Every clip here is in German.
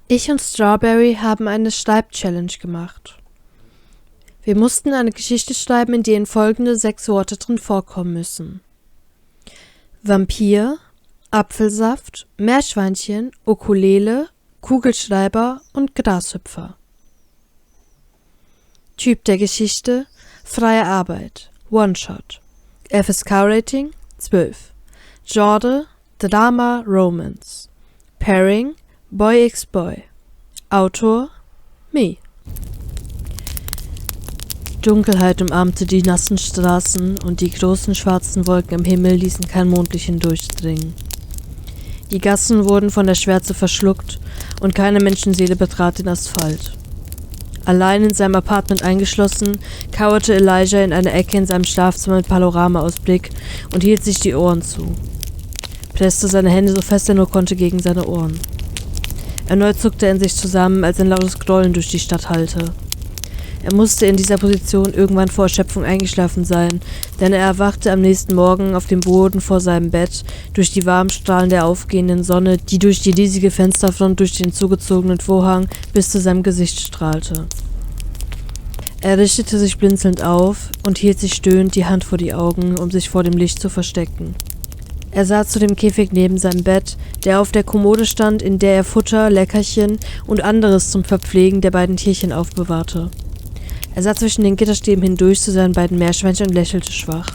Ich und Strawberry haben eine Schreib-Challenge gemacht. Wir mussten eine Geschichte schreiben, in denen folgende 6 Worte drin vorkommen müssen: Vampir, Apfelsaft, Meerschweinchen, Ukulele, Kugelschreiber und Grashüpfer. Typ der Geschichte: freie Arbeit, One-Shot. FSK-Rating 12. Genre: Drama, Romance. Pairing: Boy x Boy. Autor: Me. Dunkelheit umarmte die nassen Straßen und die großen schwarzen Wolken am Himmel ließen kein Mondlicht hindurchdringen. Die Gassen wurden von der Schwärze verschluckt und keine Menschenseele betrat den Asphalt. Allein in seinem Apartment eingeschlossen, kauerte Elijah in einer Ecke in seinem Schlafzimmer mit Panoramaausblick und hielt sich die Ohren zu. Presste seine Hände so fest er nur konnte gegen seine Ohren. Erneut zuckte er in sich zusammen, als ein lautes Grollen durch die Stadt hallte. Er musste in dieser Position irgendwann vor Erschöpfung eingeschlafen sein, denn er erwachte am nächsten Morgen auf dem Boden vor seinem Bett durch die warmen Strahlen der aufgehenden Sonne, die durch die riesige Fensterfront durch den zugezogenen Vorhang bis zu seinem Gesicht strahlte. Er richtete sich blinzelnd auf und hielt sich stöhnend die Hand vor die Augen, um sich vor dem Licht zu verstecken. Er sah zu dem Käfig neben seinem Bett, der auf der Kommode stand, in der er Futter, Leckerchen und anderes zum Verpflegen der beiden Tierchen aufbewahrte. Er sah zwischen den Gitterstäben hindurch zu seinen beiden Meerschweinchen und lächelte schwach.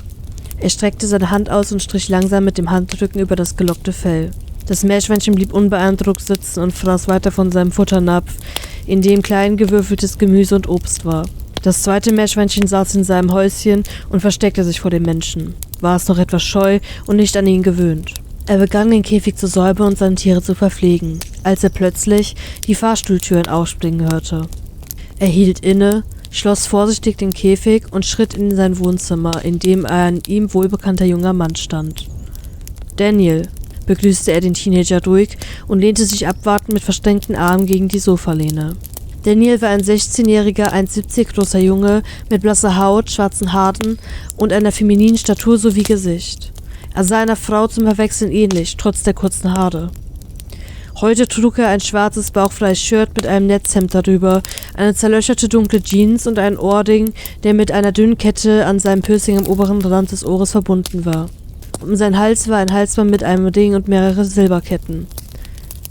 Er streckte seine Hand aus und strich langsam mit dem Handrücken über das gelockte Fell. Das Meerschweinchen blieb unbeeindruckt sitzen und fraß weiter von seinem Futternapf, in dem klein gewürfeltes Gemüse und Obst war. Das zweite Meerschweinchen saß in seinem Häuschen und versteckte sich vor dem Menschen. War es noch etwas scheu und nicht an ihn gewöhnt. Er begann, den Käfig zu säubern und seine Tiere zu verpflegen, als er plötzlich die Fahrstuhltüren aufspringen hörte. Er hielt inne, schloss vorsichtig den Käfig und schritt in sein Wohnzimmer, in dem ein ihm wohlbekannter junger Mann stand. »Daniel«, begrüßte er den Teenager ruhig und lehnte sich abwartend mit verschränkten Armen gegen die Sofalehne. Daniel war ein 16-jähriger, 1,70 großer Junge mit blasser Haut, schwarzen Haaren und einer femininen Statur sowie Gesicht. Er sah einer Frau zum Verwechseln ähnlich, trotz der kurzen Haare. Heute trug er ein schwarzes, bauchfreies Shirt mit einem Netzhemd darüber, eine zerlöcherte dunkle Jeans und einen Ohrring, der mit einer dünnen Kette an seinem Piercing am oberen Rand des Ohres verbunden war. Um seinen Hals war ein Halsband mit einem Ring und mehrere Silberketten.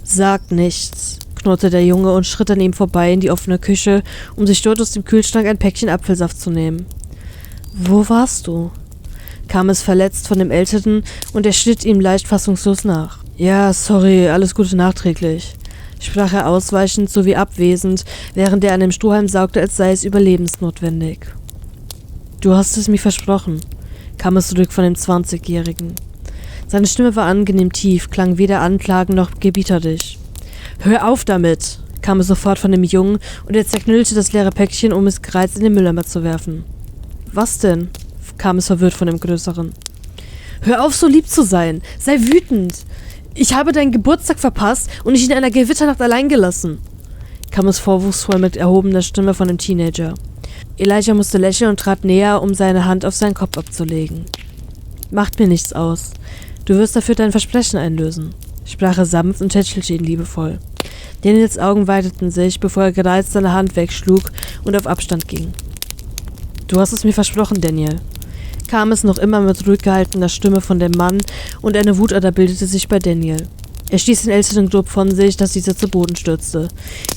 »Sag nichts«, knurrte der Junge und schritt an ihm vorbei in die offene Küche, um sich dort aus dem Kühlschrank ein Päckchen Apfelsaft zu nehmen. »Wo warst du?« kam es verletzt von dem Älteren und er schritt ihm leicht fassungslos nach. »Ja, sorry, alles Gute nachträglich«, sprach er ausweichend sowie abwesend, während er an dem Strohhalm saugte, als sei es überlebensnotwendig. »Du hast es mir versprochen«, kam es zurück von dem 20-Jährigen. Seine Stimme war angenehm tief, klang weder anklagend noch gebieterisch. »Hör auf damit«, kam es sofort von dem Jungen und er zerknüllte das leere Päckchen, um es gereizt in den Mülleimer zu werfen. »Was denn?«, kam es verwirrt von dem Größeren. »Hör auf, so lieb zu sein! Sei wütend! Ich habe deinen Geburtstag verpasst und dich in einer Gewitternacht allein gelassen«, kam es vorwurfsvoll mit erhobener Stimme von dem Teenager. Elijah musste lächeln und trat näher, um seine Hand auf seinen Kopf abzulegen. »Macht mir nichts aus. Du wirst dafür dein Versprechen einlösen«, sprach er sanft und tätschelte ihn liebevoll. Daniels Augen weiteten sich, bevor er gereizt seine Hand wegschlug und auf Abstand ging. »Du hast es mir versprochen, Daniel«, kam es noch immer mit ruhig gehaltener Stimme von dem Mann und eine Wutader bildete sich bei Daniel. Er stieß den Älteren grob von sich, dass dieser zu Boden stürzte.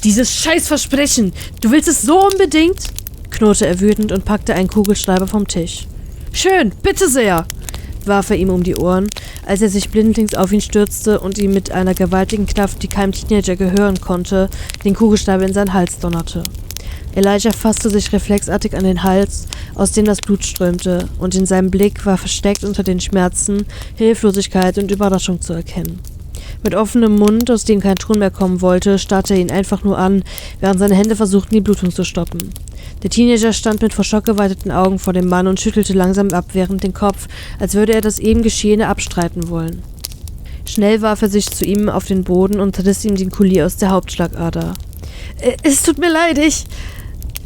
»Dieses Scheißversprechen! Du willst es so unbedingt?«, knurrte er wütend und packte einen Kugelschreiber vom Tisch. »Schön, bitte sehr«, warf er ihm um die Ohren, als er sich blindlings auf ihn stürzte und ihm mit einer gewaltigen Kraft, die keinem Teenager gehören konnte, den Kugelschreiber in seinen Hals donnerte. Elijah fasste sich reflexartig an den Hals, aus dem das Blut strömte, und in seinem Blick war versteckt unter den Schmerzen Hilflosigkeit und Überraschung zu erkennen. Mit offenem Mund, aus dem kein Ton mehr kommen wollte, starrte er ihn einfach nur an, während seine Hände versuchten, die Blutung zu stoppen. Der Teenager stand mit vor Schock geweiteten Augen vor dem Mann und schüttelte langsam abwehrend den Kopf, als würde er das eben Geschehene abstreiten wollen. Schnell warf er sich zu ihm auf den Boden und riss ihm den Kuli aus der Hauptschlagader. »Es tut mir leid,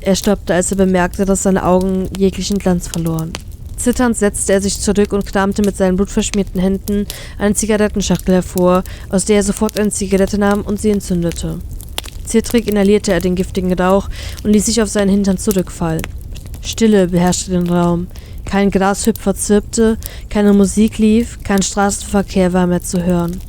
Er stoppte, als er bemerkte, dass seine Augen jeglichen Glanz verloren. Zitternd setzte er sich zurück und kramte mit seinen blutverschmierten Händen eine Zigarettenschachtel hervor, aus der er sofort eine Zigarette nahm und sie entzündete. Zittrig inhalierte er den giftigen Rauch und ließ sich auf seinen Hintern zurückfallen. Stille beherrschte den Raum. Kein Grashüpfer zirpte, keine Musik lief, kein Straßenverkehr war mehr zu hören.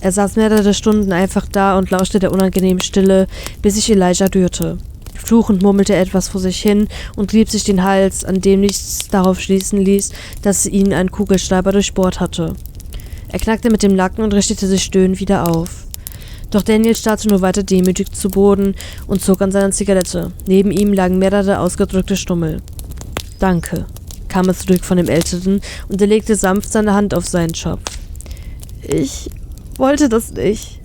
Er saß mehrere Stunden einfach da und lauschte der unangenehmen Stille, bis sich Elijah rührte. Fluchend murmelte er etwas vor sich hin und rieb sich den Hals, an dem nichts darauf schließen ließ, dass ihn ein Kugelschreiber durchbohrt hatte. Er knackte mit dem Nacken und richtete sich stöhnend wieder auf. Doch Daniel starrte nur weiter demütig zu Boden und zog an seiner Zigarette. Neben ihm lagen mehrere ausgedrückte Stummel. »Danke«, kam es zurück von dem Älteren und er legte sanft seine Hand auf seinen Schopf. »Ich wollte das nicht«,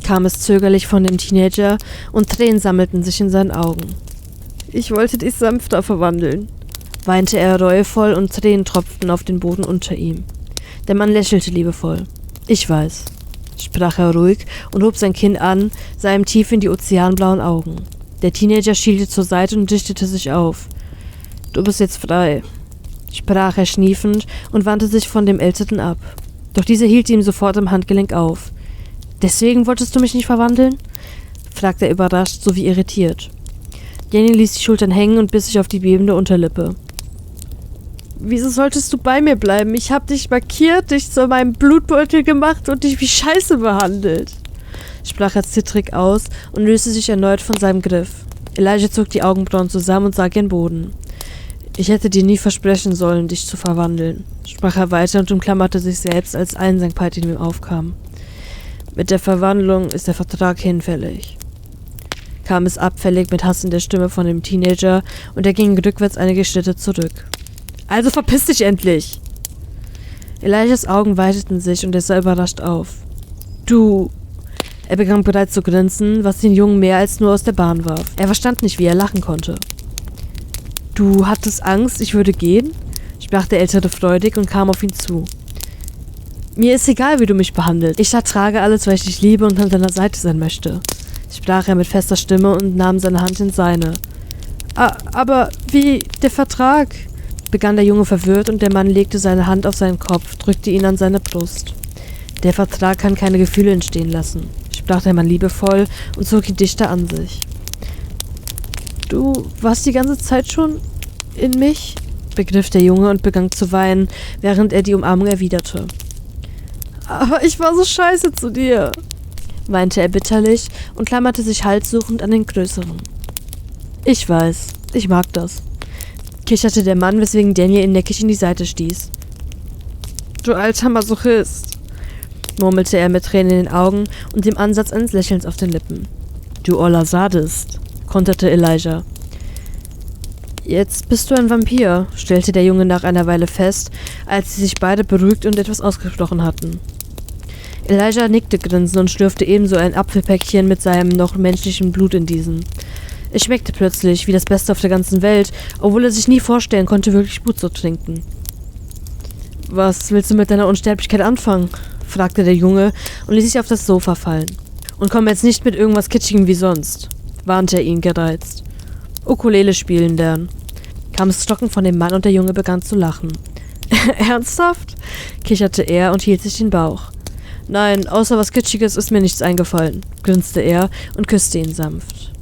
kam es zögerlich von dem Teenager und Tränen sammelten sich in seinen Augen. »Ich wollte dich sanfter verwandeln«, weinte er reuevoll und Tränen tropften auf den Boden unter ihm. Der Mann lächelte liebevoll. »Ich weiß«, sprach er ruhig und hob sein Kinn an, sah ihm tief in die ozeanblauen Augen. Der Teenager schielte zur Seite und richtete sich auf. »Du bist jetzt frei«, sprach er schniefend und wandte sich von dem Älteren ab. Doch dieser hielt ihm sofort am Handgelenk auf. »Deswegen wolltest du mich nicht verwandeln?« fragte er überrascht sowie irritiert. Daniel ließ die Schultern hängen und biss sich auf die bebende Unterlippe. »Wieso solltest du bei mir bleiben? Ich hab dich markiert, dich zu meinem Blutbeutel gemacht und dich wie Scheiße behandelt«, sprach er zittrig aus und löste sich erneut von seinem Griff. Elijah zog die Augenbrauen zusammen und sah gen Boden. »Ich hätte dir nie versprechen sollen, dich zu verwandeln«, sprach er weiter und umklammerte sich selbst, als Einsamkeit in ihm aufkam. »Mit der Verwandlung ist der Vertrag hinfällig«, kam es abfällig mit Hass in der Stimme von dem Teenager und er ging rückwärts einige Schritte zurück. »Also verpiss dich endlich!« Elijahs Augen weiteten sich und er sah überrascht auf. »Du...« Er begann bereits zu grinsen, was den Jungen mehr als nur aus der Bahn warf. Er verstand nicht, wie er lachen konnte. »Du hattest Angst, ich würde gehen?« sprach der Ältere freudig und kam auf ihn zu. »Mir ist egal, wie du mich behandelst. Ich ertrage alles, weil ich dich liebe und an deiner Seite sein möchte«, sprach er mit fester Stimme und nahm seine Hand in seine. »Aber wie... der Vertrag...« begann der Junge verwirrt und der Mann legte seine Hand auf seinen Kopf, drückte ihn an seine Brust. »Der Vertrag kann keine Gefühle entstehen lassen«, sprach der Mann liebevoll und zog ihn dichter an sich. »Du warst die ganze Zeit schon in mich?« begriff der Junge und begann zu weinen, während er die Umarmung erwiderte. »Aber ich war so scheiße zu dir«, weinte er bitterlich und klammerte sich halssuchend an den Größeren. »Ich weiß, ich mag das«, kicherte der Mann, weswegen Daniel ihn neckig in die Seite stieß. »Du alter Masochist«, murmelte er mit Tränen in den Augen und dem Ansatz eines Lächelns auf den Lippen. »Du oller Sadist«, konterte Elijah. »Jetzt bist du ein Vampir«, stellte der Junge nach einer Weile fest, als sie sich beide beruhigt und etwas ausgesprochen hatten. Elijah nickte grinsend und schlürfte ebenso ein Apfelpäckchen mit seinem noch menschlichen Blut in diesen. Es schmeckte plötzlich wie das Beste auf der ganzen Welt, obwohl er sich nie vorstellen konnte, wirklich Blut zu trinken. »Was willst du mit deiner Unsterblichkeit anfangen?« fragte der Junge und ließ sich auf das Sofa fallen. »Und komm jetzt nicht mit irgendwas Kitschigem wie sonst«, warnte er ihn gereizt. »Ukulele spielen lernen«, kam es stockend von dem Mann und der Junge begann zu lachen. »Ernsthaft?« kicherte er und hielt sich den Bauch. »Nein, außer was Kitschiges ist mir nichts eingefallen«, grinste er und küsste ihn sanft.